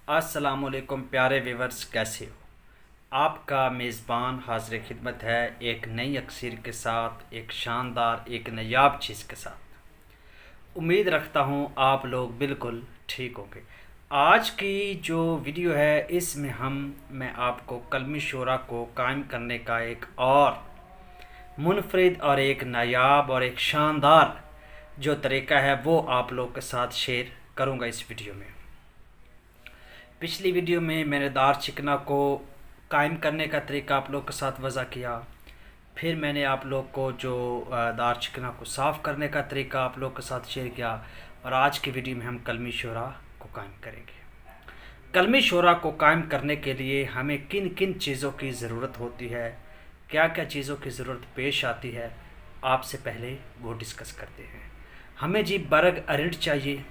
अस्सलामुअलैकुम प्यारे व्यूवर्स, कैसे हो? आपका मेज़बान हाज़िर खिदमत है एक नई अक्सर के साथ, एक शानदार, एक नायाब चीज़ के साथ। उम्मीद रखता हूँ आप लोग बिल्कुल ठीक होंगे। आज की जो वीडियो है इसमें मैं आपको कलमी शोरा को कायम करने का एक और मुनफरिद और एक नायाब और एक शानदार जो तरीका है वो आप लोग के साथ शेयर करूँगा इस वीडियो में। पिछली वीडियो में मैंने दार चिकना को कायम करने का तरीका आप लोग के साथ वज़ा किया। फिर मैंने आप लोग को जो दार चिकना को साफ़ करने का तरीका आप लोग के साथ शेयर किया। और आज की वीडियो में हम कलमी शोरा को कायम करेंगे। कलमी शोरा को कायम करने के लिए हमें किन किन चीज़ों की ज़रूरत होती है, क्या क्या चीज़ों की ज़रूरत पेश आती है, आपसे पहले वो डिस्कस करते हैं। हमें जी बरग अरिंड चाहिए,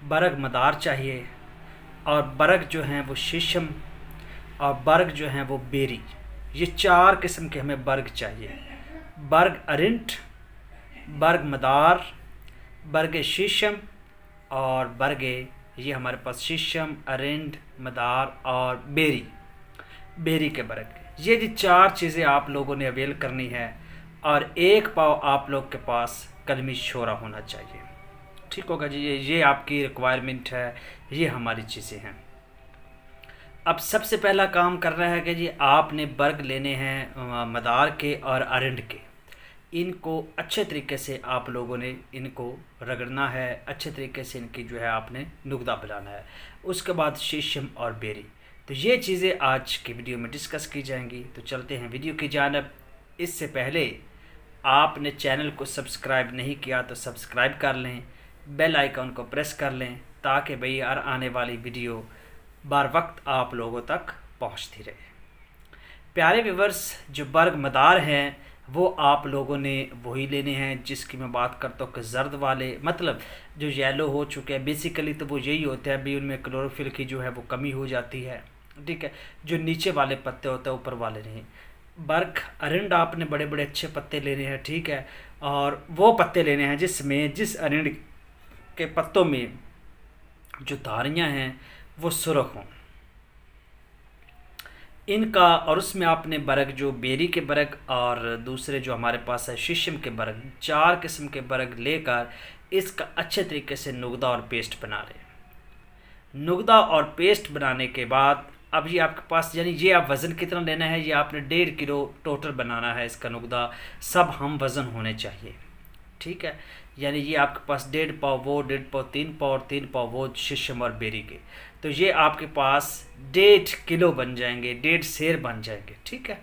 बरग मदार चाहिए, और बर्ग जो हैं वो शीशम, और बर्ग जो हैं वो बेरी। ये 4 किस्म के हमें बर्ग चाहिए। बर्ग अरिंट, बर्ग मदार, बर्ग शीशम और बर्गे, ये हमारे पास शीशम, अरिंड, मदार और बेरी के बर्ग। ये जी 4 चीज़ें आप लोगों ने अवेल करनी है। और 1 पाव आप लोग के पास कलमी शोरा होना चाहिए। ठीक होगा जी, ये आपकी रिक्वायरमेंट है, ये हमारी चीज़ें हैं। अब सबसे पहला काम करना है कि जी आपने बर्ग लेने हैं मदार के और अरिंड के। इनको अच्छे तरीके से आप लोगों ने इनको रगड़ना है, अच्छे तरीके से इनकी जो है आपने नुकदा बनाना है। उसके बाद शीशम और बेरी। तो ये चीज़ें आज की वीडियो में डिस्कस की जाएंगी। तो चलते हैं वीडियो की जानिब। इससे पहले आपने चैनल को सब्सक्राइब नहीं किया तो सब्सक्राइब कर लें, बेल आइकन को प्रेस कर लें ताकि भाई हर आने वाली वीडियो बार वक्त आप लोगों तक पहुंचती रहे। प्यारे व्यूवर्स, जो बर्ग मदार हैं वो आप लोगों ने वही लेने हैं जिसकी मैं बात करता हूँ कि जर्द वाले, मतलब जो येलो हो चुके हैं। बेसिकली तो वो यही होते हैं भी उनमें क्लोरोफिल की जो है वो कमी हो जाती है। ठीक है, जो नीचे वाले पत्ते होते हैं, ऊपर वाले नहीं। बर्ग अरिंड आपने बड़े बड़े अच्छे पत्ते लेने हैं, ठीक है, और वो पत्ते लेने हैं जिस अरिंड के पत्तों में जो धारियाँ हैं वो सुर्ख हों इनका। और उसमें आपने बर्ग जो बेरी के बर्ग और दूसरे जो हमारे पास है शीशम के बर्ग, 4 किस्म के बर्ग लेकर इसका अच्छे तरीके से नुकदा और पेस्ट बना लें। नुकदा और पेस्ट बनाने के बाद अब ये आपके पास, यानी ये आप वज़न कितना लेना है, ये आपने 1.5 किलो टोटल बनाना है। इसका नुकदा सब हम वज़न होने चाहिए, ठीक है। यानी ये आपके पास 1.5 पाव वो, 1.5 पाव 3 पाव और 3 पाव वो शीशम और बेरी के। तो ये आपके पास 1.5 किलो बन जाएंगे, 1.5 सेर बन जाएंगे, ठीक है।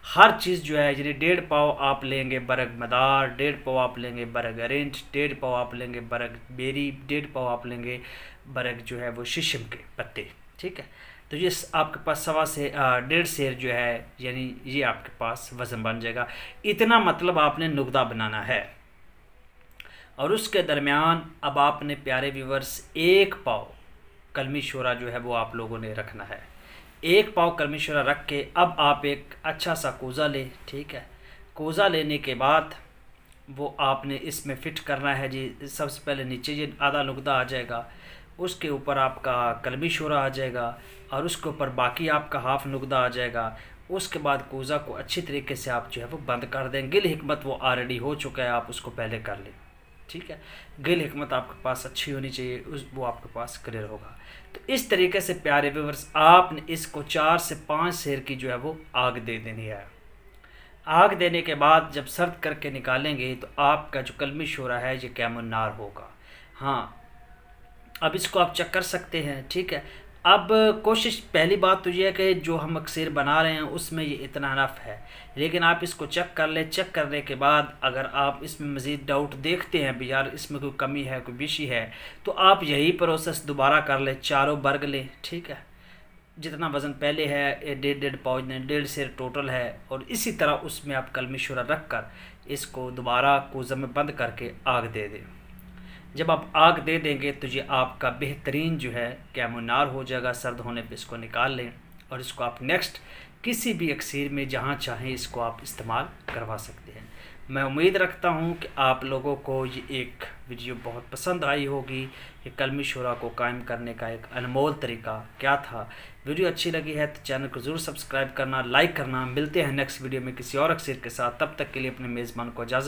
हर चीज़ जो है, यानी 1.5 पाव आप लेंगे बर्ग मदार, 1.5 पाव आप लेंगे बर्ग अरिंड, 1.5 पाव आप लेंगे बर्ग बेरी, 1.5 पाव आप लेंगे बर्ग जो है वो शीशम के पत्ते, ठीक है। तो ये आपके पास 1.5 सेर जो है, यानी ये आपके पास वज़न बन जाएगा। इतना मतलब आपने नुकदा बनाना है। और उसके दरमियान अब आपने प्यारे व्यूवर्स 1 पाव कलमी शोरा जो है वो आप लोगों ने रखना है। 1 पाव कलमी शोरा रख के अब आप एक अच्छा सा कोज़ा लें, ठीक है। कोज़ा लेने के बाद वो आपने इसमें फ़िट करना है जी। सबसे पहले नीचे ये आधा नुकदा आ जाएगा, उसके ऊपर आपका कलमी शोरा आ जाएगा और उसके ऊपर बाकी आपका हाफ नुकदा आ जाएगा। उसके बाद कोज़ा को अच्छी तरीके से आप जो है वो बंद कर दें। गिल हिकमत वो ऑलरेडी हो चुका है, आप उसको पहले कर लें, ठीक है। गिल हिकमत आपके पास अच्छी होनी चाहिए, वो आपके पास क्लियर होगा। तो इस तरीके से प्यारे व्यूअर्स आपने इसको 4 से 5 सेर की जो है वो आग दे देनी है। आग देने के बाद जब सर्द करके निकालेंगे तो आपका जो कलमी शोरा है ये कैमुन्नार होगा। हाँ, अब इसको आप चेक कर सकते हैं, ठीक है। अब कोशिश, पहली बात तो ये है कि जो हम अक्सर बना रहे हैं उसमें ये इतना नफ़ है, लेकिन आप इसको चेक कर लें। चेक करने के बाद अगर आप इसमें मज़ीद डाउट देखते हैं भी यार इसमें कोई कमी है, कोई बिशी है, तो आप यही प्रोसेस दोबारा कर लें। 4 बर्ग लें, ठीक है। जितना वज़न पहले है 1.5 पाव, 1.5 सेर टोटल है। और इसी तरह उसमें आप कलमी शोरा रख कर इसको दोबारा कोज़ा में बंद करके आग दे दें। जब आप आग दे देंगे तो ये आपका बेहतरीन जो है कैमुन्नार हो जाएगा। सर्द होने पे इसको निकाल लें और इसको आप नेक्स्ट किसी भी अक्सर में जहाँ चाहें इसको आप इस्तेमाल करवा सकते हैं। मैं उम्मीद रखता हूँ कि आप लोगों को ये एक वीडियो बहुत पसंद आई होगी। ये कलमी शुरा को कायम करने का एक अनमोल तरीका क्या था। वीडियो अच्छी लगी है तो चैनल को ज़रूर सब्सक्राइब करना, लाइक करना। मिलते हैं नेक्स्ट वीडियो में किसी और अक्सर के साथ। तब तक के लिए अपने मेज़बान को इजाज़त।